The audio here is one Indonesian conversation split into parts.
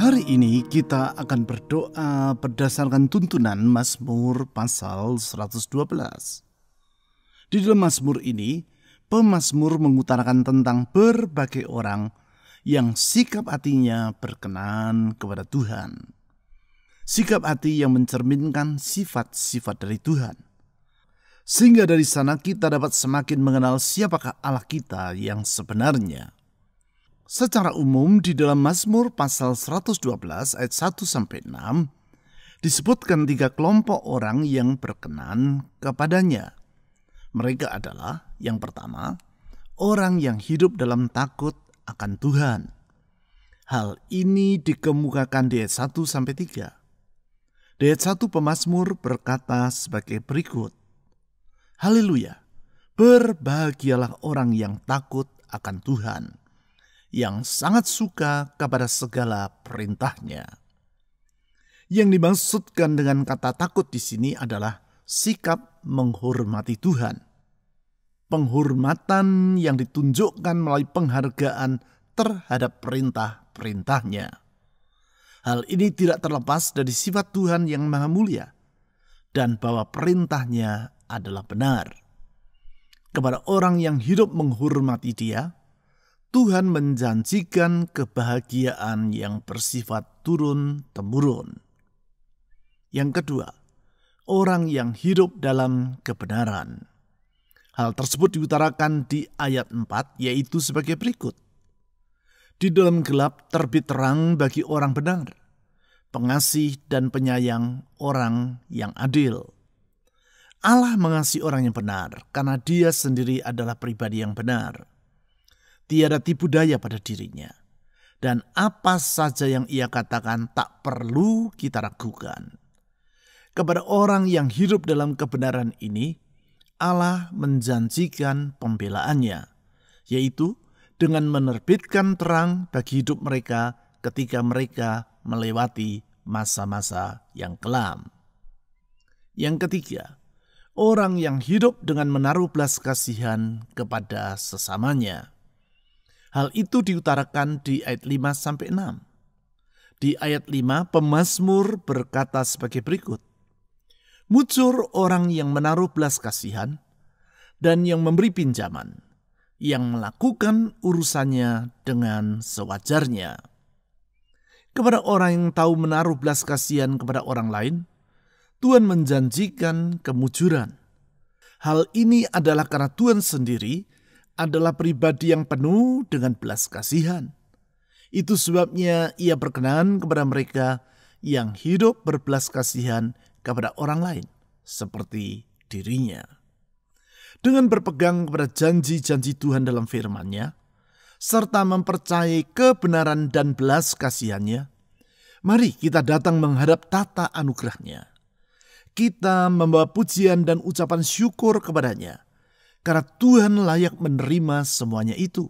Hari ini kita akan berdoa berdasarkan tuntunan Mazmur pasal 112. Di dalam Mazmur ini, pemazmur mengutarakan tentang berbagai orang yang sikap hatinya berkenan kepada Tuhan. Sikap hati yang mencerminkan sifat-sifat dari Tuhan. Sehingga dari sana kita dapat semakin mengenal siapakah Allah kita yang sebenarnya. Secara umum di dalam Mazmur pasal 112 ayat 1-6 disebutkan 3 kelompok orang yang berkenan kepadanya. Mereka adalah yang pertama, orang yang hidup dalam takut akan Tuhan. Hal ini dikemukakan di ayat 1-3. Di ayat 1 pemazmur berkata sebagai berikut. Haleluya, berbahagialah orang yang takut akan Tuhan, yang sangat suka kepada segala perintahnya. Yang dimaksudkan dengan kata takut di sini adalah sikap menghormati Tuhan. Penghormatan yang ditunjukkan melalui penghargaan terhadap perintah-perintahnya. Hal ini tidak terlepas dari sifat Tuhan yang maha mulia dan bahwa perintahnya adalah benar. Kepada orang yang hidup menghormati Dia, Tuhan menjanjikan kebahagiaan yang bersifat turun-temurun. Yang kedua, orang yang hidup dalam kebenaran. Hal tersebut diutarakan di ayat 4, yaitu sebagai berikut. Di dalam gelap terbit terang bagi orang benar, pengasih dan penyayang orang yang adil. Allah mengasihi orang yang benar karena Dia sendiri adalah pribadi yang benar. Tiada tipu daya pada dirinya. Dan apa saja yang Ia katakan tak perlu kita ragukan. Kepada orang yang hidup dalam kebenaran ini, Allah menjanjikan pembelaannya, yaitu dengan menerbitkan terang bagi hidup mereka ketika mereka melewati masa-masa yang kelam. Yang ketiga, orang yang hidup dengan menaruh belas kasihan kepada sesamanya. Hal itu diutarakan di ayat 5-6. Di ayat 5, pemazmur berkata sebagai berikut. Mujur orang yang menaruh belas kasihan dan yang memberi pinjaman, yang melakukan urusannya dengan sewajarnya. Kepada orang yang tahu menaruh belas kasihan kepada orang lain, Tuhan menjanjikan kemujuran. Hal ini adalah karena Tuhan sendiri adalah pribadi yang penuh dengan belas kasihan. Itu sebabnya Ia berkenan kepada mereka yang hidup berbelas kasihan kepada orang lain seperti dirinya. Dengan berpegang kepada janji-janji Tuhan dalam firman-Nya, serta mempercayai kebenaran dan belas kasihan-Nya, mari kita datang menghadap tata anugerah-Nya. Kita membawa pujian dan ucapan syukur kepada-Nya, karena Tuhan layak menerima semuanya itu.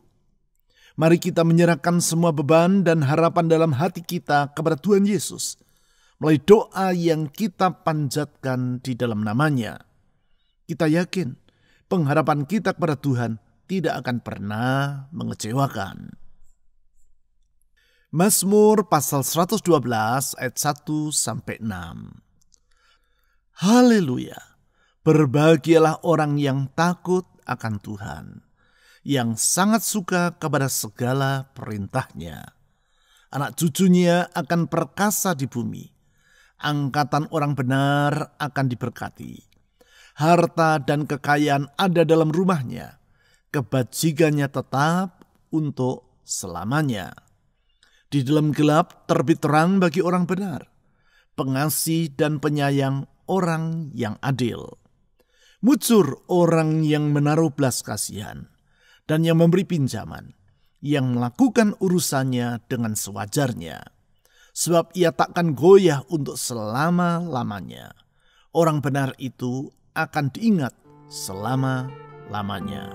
Mari kita menyerahkan semua beban dan harapan dalam hati kita kepada Tuhan Yesus melalui doa yang kita panjatkan di dalam nama-Nya. Kita yakin pengharapan kita kepada Tuhan tidak akan pernah mengecewakan. Mazmur pasal 112 ayat 1-6. Haleluya. Berbahagialah orang yang takut akan Tuhan, yang sangat suka kepada segala perintah-Nya. Anak cucunya akan perkasa di bumi. Angkatan orang benar akan diberkati. Harta dan kekayaan ada dalam rumahnya. Kebajikannya tetap untuk selamanya. Di dalam gelap terbit terang bagi orang benar. Pengasih dan penyayang orang yang adil. Mujur orang yang menaruh belas kasihan dan yang memberi pinjaman, yang melakukan urusannya dengan sewajarnya. Sebab ia takkan goyah untuk selama-lamanya. Orang benar itu akan diingat selama-lamanya.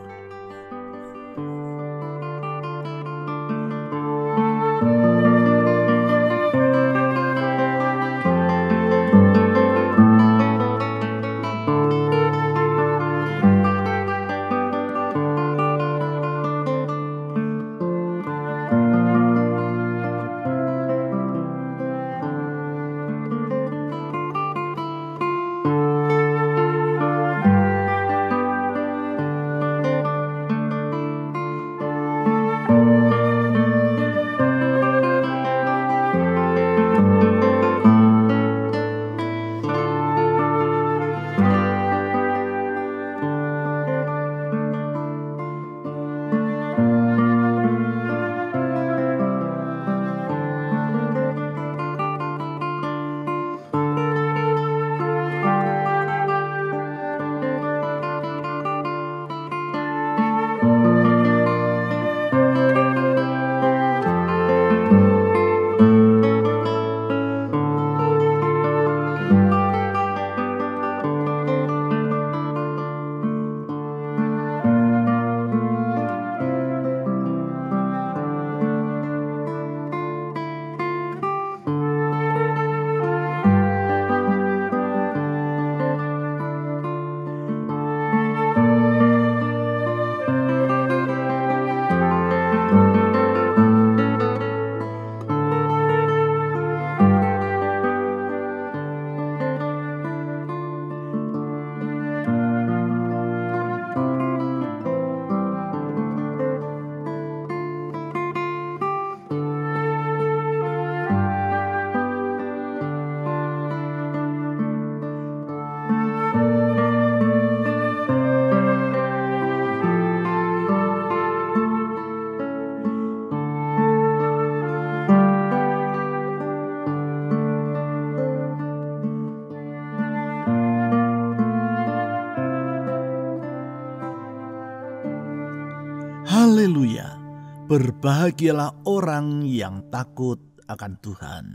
Berbahagialah orang yang takut akan Tuhan.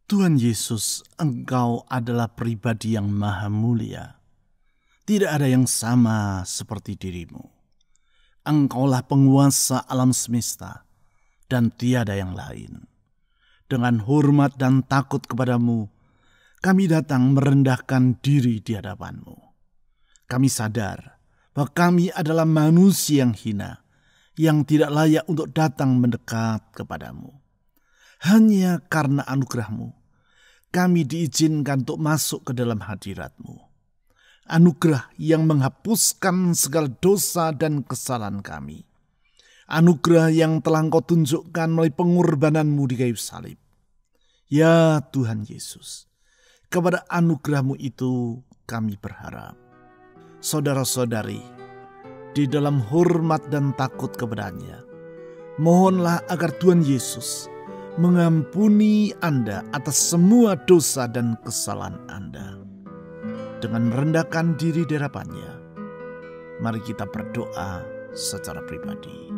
Tuhan Yesus, Engkau adalah pribadi yang maha mulia. Tidak ada yang sama seperti dirimu. Engkaulah penguasa alam semesta dan tiada yang lain. Dengan hormat dan takut kepadamu, kami datang merendahkan diri di hadapan-Mu. Kami sadar bahwa kami adalah manusia yang hina, yang tidak layak untuk datang mendekat kepadamu. Hanya karena anugerah-Mu, kami diizinkan untuk masuk ke dalam hadirat-Mu. Anugerah yang menghapuskan segala dosa dan kesalahan kami. Anugerah yang telah Engkau tunjukkan melalui pengorbanan-Mu di kayu salib. Ya Tuhan Yesus, kepada anugerah-Mu itu kami berharap. Saudara-saudari, di dalam hormat dan takut kepadanya, mohonlah agar Tuhan Yesus mengampuni Anda atas semua dosa dan kesalahan Anda. Dengan merendahkan diri di hadapan-Nya, mari kita berdoa secara pribadi.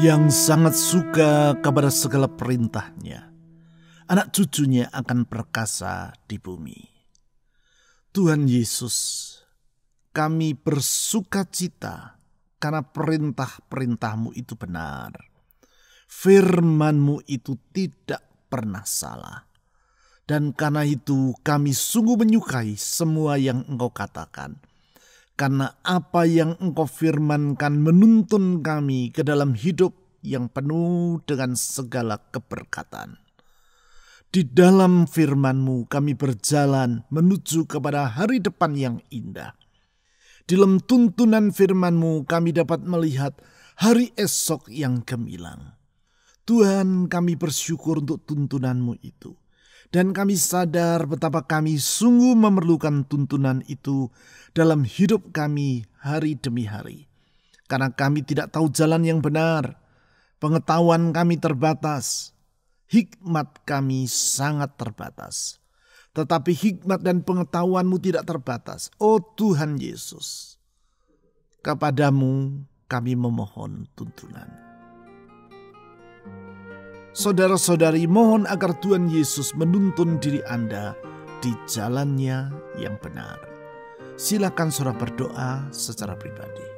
Yang sangat suka kepada segala perintah-Nya, anak cucunya akan perkasa di bumi. Tuhan Yesus, kami bersuka cita karena perintah-perintah-Mu itu benar. Firman-Mu itu tidak pernah salah. Dan karena itu kami sungguh menyukai semua yang Engkau katakan. Karena apa yang Engkau firmankan menuntun kami ke dalam hidup yang penuh dengan segala keberkatan. Di dalam firman-Mu kami berjalan menuju kepada hari depan yang indah. Di dalam tuntunan firman-Mu kami dapat melihat hari esok yang gemilang. Tuhan, kami bersyukur untuk tuntunan-Mu itu. Dan kami sadar betapa kami sungguh memerlukan tuntunan itu dalam hidup kami hari demi hari. Karena kami tidak tahu jalan yang benar, pengetahuan kami terbatas, hikmat kami sangat terbatas. Tetapi hikmat dan pengetahuan-Mu tidak terbatas. Oh Tuhan Yesus, kepadamu kami memohon tuntunan. Saudara-saudari, mohon agar Tuhan Yesus menuntun diri Anda di jalannya yang benar. Silakan saudara berdoa secara pribadi.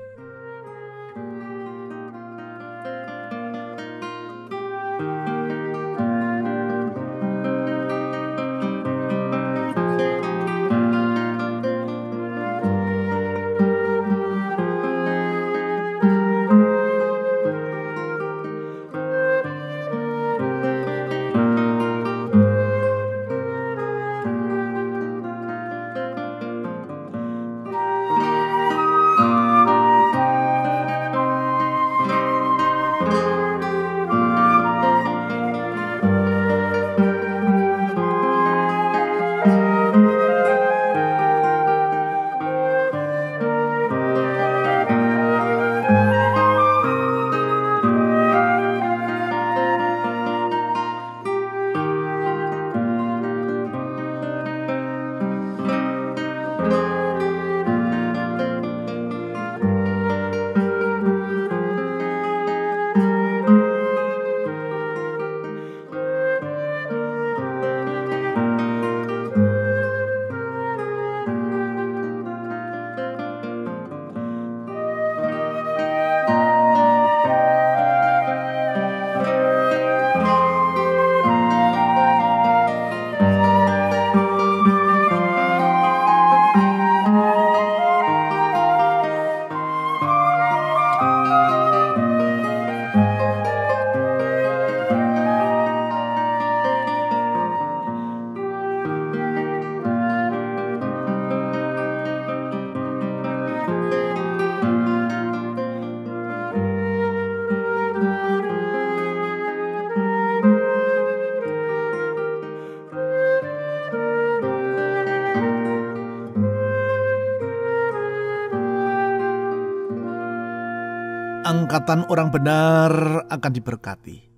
Angkatan orang benar akan diberkati.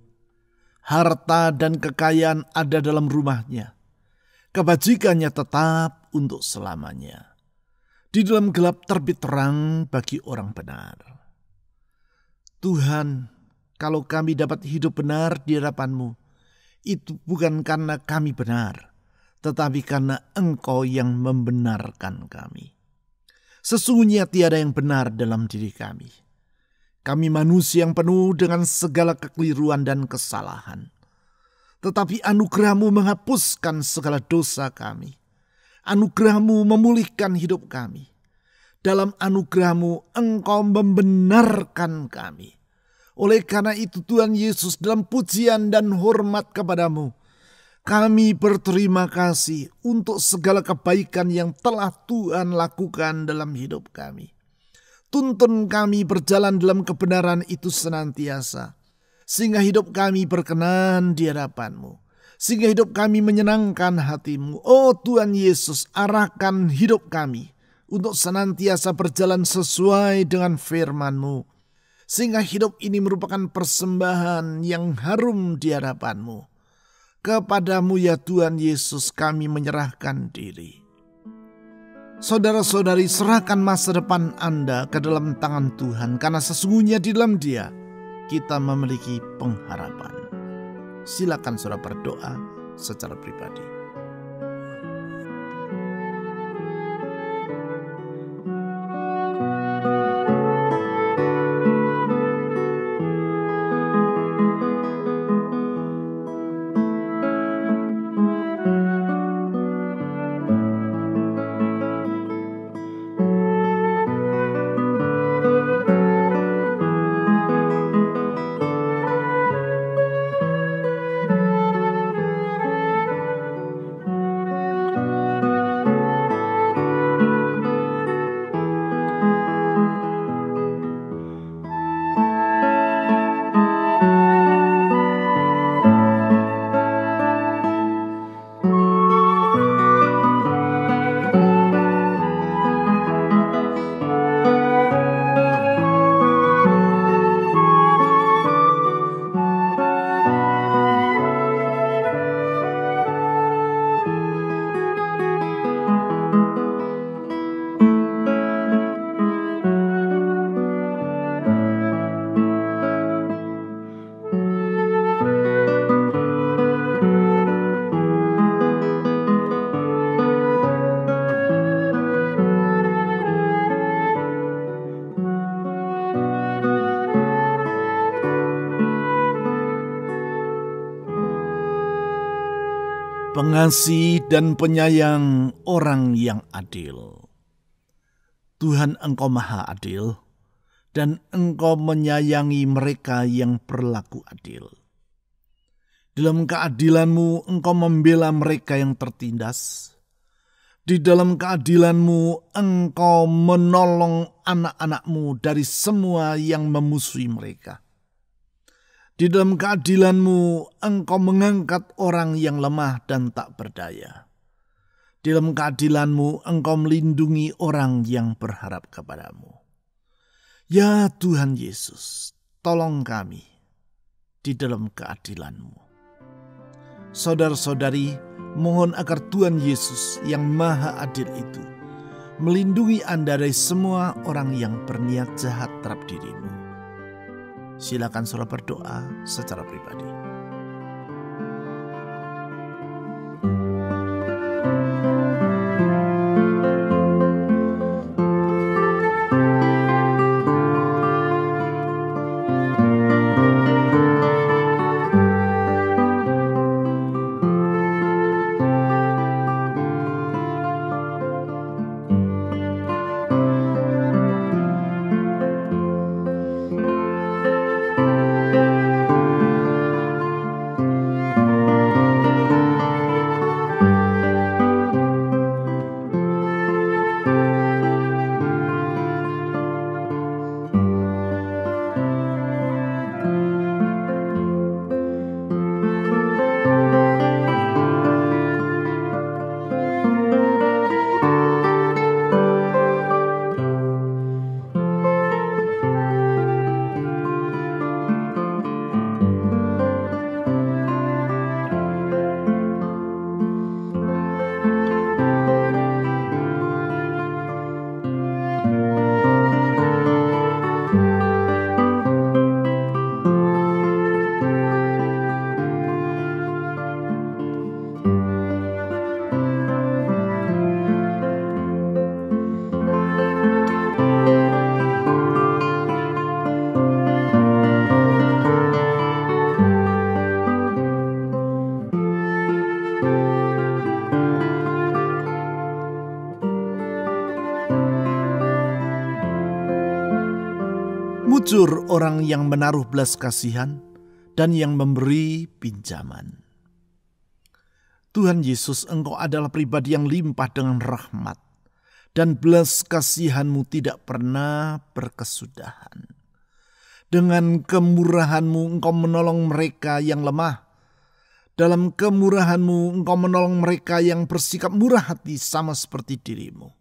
Harta dan kekayaan ada dalam rumahnya. Kebajikannya tetap untuk selamanya. Di dalam gelap terbit terang bagi orang benar. Tuhan, kalau kami dapat hidup benar di hadapan-Mu, itu bukan karena kami benar, tetapi karena Engkau yang membenarkan kami. Sesungguhnya tiada yang benar dalam diri kami. Kami manusia yang penuh dengan segala kekeliruan dan kesalahan. Tetapi anugerah-Mu menghapuskan segala dosa kami. Anugerah-Mu memulihkan hidup kami. Dalam anugerah-Mu Engkau membenarkan kami. Oleh karena itu Tuhan Yesus, dalam pujian dan hormat kepada-Mu, kami berterima kasih untuk segala kebaikan yang telah Tuhan lakukan dalam hidup kami. Tuntun kami berjalan dalam kebenaran itu senantiasa, sehingga hidup kami berkenan di hadapan-Mu, sehingga hidup kami menyenangkan hati-Mu. Oh Tuhan Yesus, arahkan hidup kami untuk senantiasa berjalan sesuai dengan firman-Mu, sehingga hidup ini merupakan persembahan yang harum di hadapan-Mu. Kepada-Mu ya Tuhan Yesus kami menyerahkan diri. Saudara-saudari, serahkan masa depan Anda ke dalam tangan Tuhan, karena sesungguhnya di dalam Dia kita memiliki pengharapan. Silakan saudara berdoa secara pribadi. Pengasih dan penyayang orang yang adil. Tuhan, Engkau maha adil, dan Engkau menyayangi mereka yang berlaku adil. Dalam keadilan-Mu Engkau membela mereka yang tertindas. Di dalam keadilan-Mu Engkau menolong anak-anak-Mu dari semua yang memusuhi mereka. Di dalam keadilan-Mu Engkau mengangkat orang yang lemah dan tak berdaya. Di dalam keadilan-Mu Engkau melindungi orang yang berharap kepada-Mu. Ya Tuhan Yesus, tolong kami di dalam keadilan-Mu. Saudara-saudari, mohon agar Tuhan Yesus yang maha adil itu melindungi Anda dari semua orang yang berniat jahat terhadap diri-Mu. Silakan saudara berdoa secara pribadi. jujur orang yang menaruh belas kasihan dan yang memberi pinjaman. Tuhan Yesus, Engkau adalah pribadi yang limpah dengan rahmat, dan belas kasihan-Mu tidak pernah berkesudahan. Dengan kemurahan-Mu Engkau menolong mereka yang lemah. Dalam kemurahan-Mu Engkau menolong mereka yang bersikap murah hati sama seperti diri-Mu.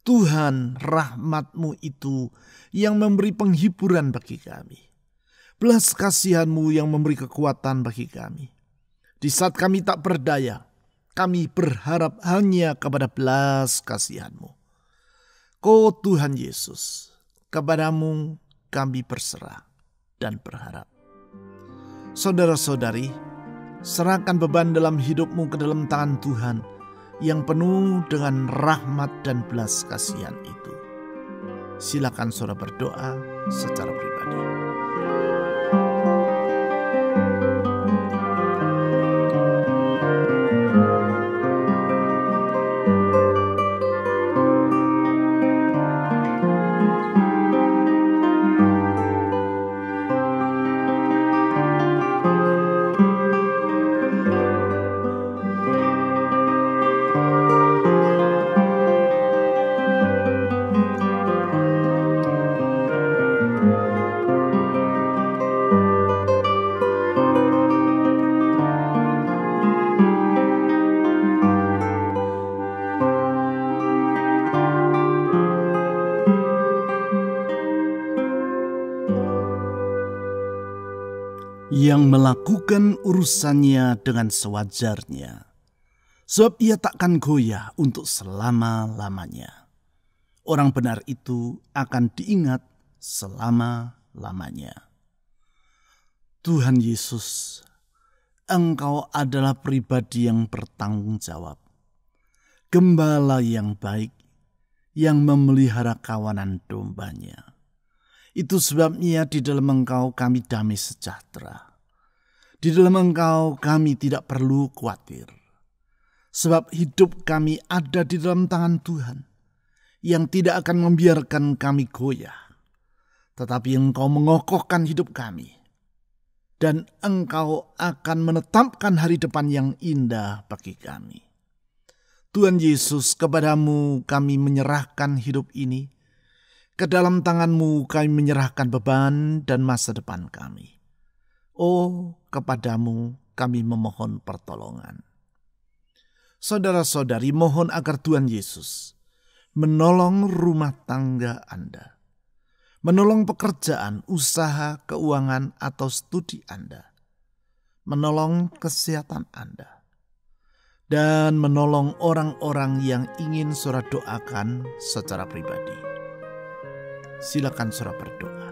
Tuhan, rahmat-Mu itu yang memberi penghiburan bagi kami. Belas kasihan-Mu yang memberi kekuatan bagi kami. Di saat kami tak berdaya, kami berharap hanya kepada belas kasihan-Mu. Tuhan Yesus, kepadamu kami berserah dan berharap. Saudara-saudari, serahkan beban dalam hidupmu ke dalam tangan Tuhan yang penuh dengan rahmat dan belas kasihan itu. Silakan saudara berdoa secara pribadi. Yang melakukan urusannya dengan sewajarnya, sebab ia takkan goyah untuk selama-lamanya. Orang benar itu akan diingat selama-lamanya. Tuhan Yesus, Engkau adalah pribadi yang bertanggung jawab, gembala yang baik, yang memelihara kawanan dombanya. Itu sebabnya di dalam Engkau kami damai sejahtera. Di dalam Engkau kami tidak perlu khawatir. Sebab hidup kami ada di dalam tangan Tuhan, yang tidak akan membiarkan kami goyah. Tetapi Engkau mengokohkan hidup kami. Dan Engkau akan menetapkan hari depan yang indah bagi kami. Tuhan Yesus, kepadamu kami menyerahkan hidup ini. Ke dalam tangan-Mu kami menyerahkan beban dan masa depan kami. Kepadamu kami memohon pertolongan. Saudara-saudari, mohon agar Tuhan Yesus menolong rumah tangga Anda, menolong pekerjaan, usaha, keuangan, atau studi Anda, menolong kesehatan Anda, dan menolong orang-orang yang ingin saudara doakan secara pribadi. Silakan saudara berdoa.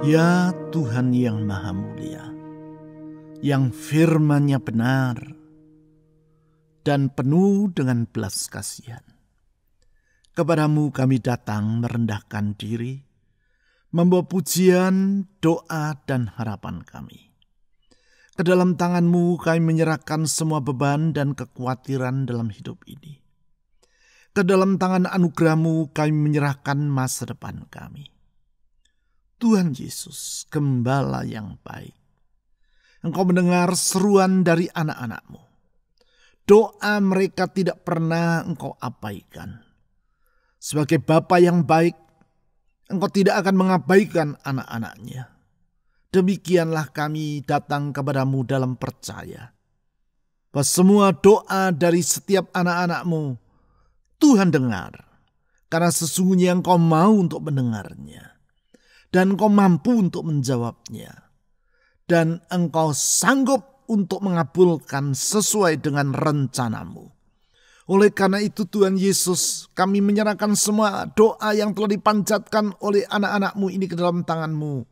Ya Tuhan yang Maha Mulia, yang firman-Nya benar dan penuh dengan belas kasihan, kepadamu kami datang merendahkan diri, membawa pujian, doa, dan harapan kami. Ke dalam tangan-Mu kami menyerahkan semua beban dan kekhawatiran dalam hidup ini. Ke dalam tangan anugerah-Mu kami menyerahkan masa depan kami. Tuhan Yesus, Gembala yang baik, Engkau mendengar seruan dari anak-anak-Mu. Doa mereka tidak pernah Engkau abaikan. Sebagai Bapa yang baik, Engkau tidak akan mengabaikan anak-anak-Nya. Demikianlah kami datang kepadamu dalam percaya bahwa semua doa dari setiap anak-anak-Mu Tuhan dengar, karena sesungguhnya Engkau mau untuk mendengarnya. Dan Engkau mampu untuk menjawabnya. Dan Engkau sanggup untuk mengabulkan sesuai dengan rencana-Mu. Oleh karena itu Tuhan Yesus, kami menyerahkan semua doa yang telah dipanjatkan oleh anak-anak-Mu ini ke dalam tangan-Mu.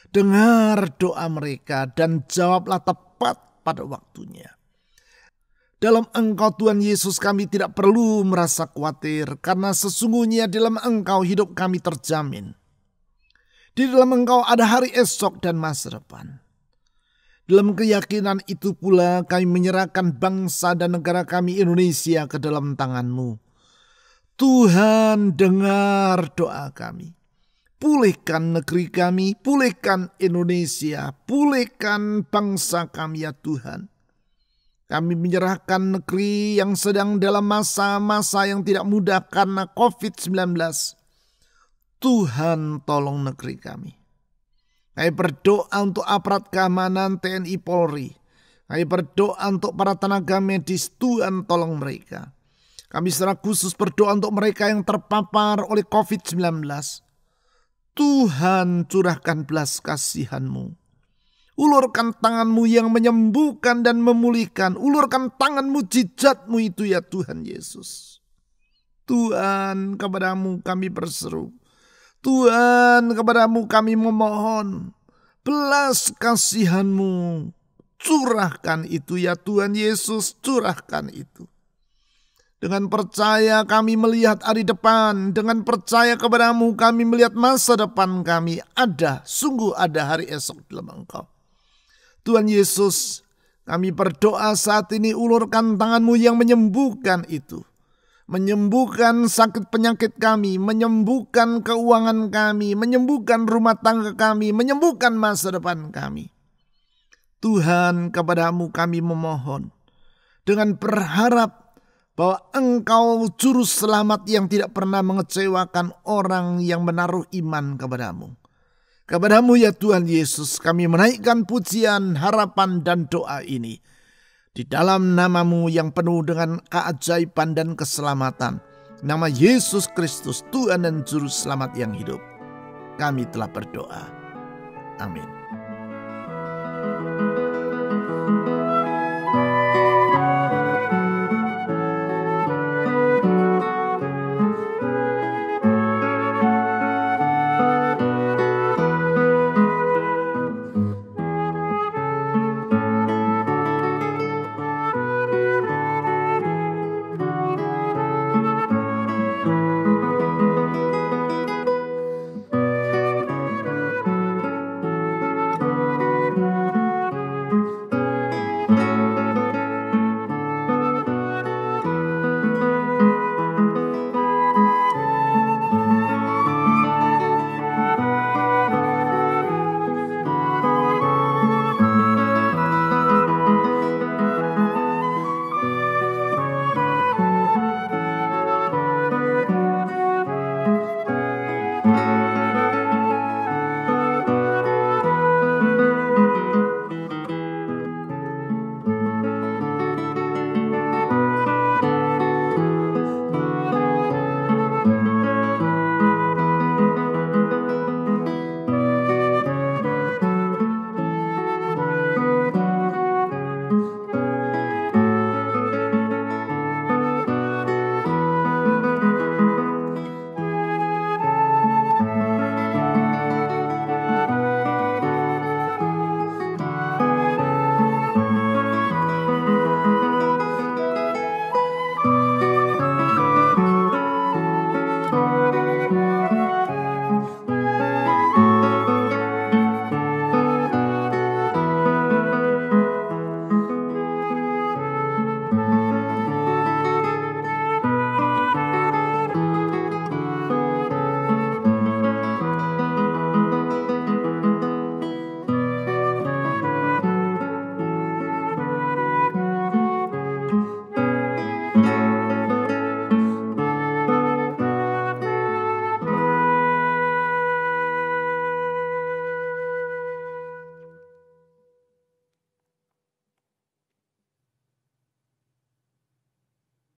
Dengar doa mereka dan jawablah tepat pada waktunya. Dalam Engkau Tuhan Yesus kami tidak perlu merasa khawatir, karena sesungguhnya dalam Engkau hidup kami terjamin. Di dalam Engkau ada hari esok dan masa depan. Dalam keyakinan itu pula kami menyerahkan bangsa dan negara kami Indonesia ke dalam tangan-Mu. Tuhan, dengar doa kami. Pulihkan negeri kami, pulihkan Indonesia, pulihkan bangsa kami ya Tuhan. Kami menyerahkan negeri yang sedang dalam masa-masa yang tidak mudah karena COVID-19. Tuhan, tolong negeri kami. Kami berdoa untuk aparat keamanan TNI Polri. Kami berdoa untuk para tenaga medis. Tuhan, tolong mereka. Kami secara khusus berdoa untuk mereka yang terpapar oleh COVID-19. Tuhan, curahkan belas kasihan-Mu. Ulurkan tangan-Mu yang menyembuhkan dan memulihkan. Ulurkan tangan mujizat-Mu itu ya Tuhan Yesus. Tuhan, kepadamu kami berseru. Tuhan, kepadamu kami memohon, belas kasihan-Mu, curahkan itu ya Tuhan Yesus, curahkan itu. Dengan percaya kami melihat hari depan, dengan percaya kepadamu kami melihat masa depan kami, sungguh ada hari esok dalam Engkau. Tuhan Yesus, kami berdoa saat ini ulurkan tangan-Mu yang menyembuhkan itu. Menyembuhkan sakit penyakit kami, menyembuhkan keuangan kami, menyembuhkan rumah tangga kami, menyembuhkan masa depan kami. Tuhan, kepadamu kami memohon dengan berharap bahwa Engkau juru selamat yang tidak pernah mengecewakan orang yang menaruh iman kepadamu. Kepadamu ya Tuhan Yesus kami menaikkan pujian, harapan dan doa ini. Di dalam nama-Mu yang penuh dengan keajaiban dan keselamatan. Nama Yesus Kristus, Tuhan dan Juru Selamat yang hidup. Kami telah berdoa. Amin.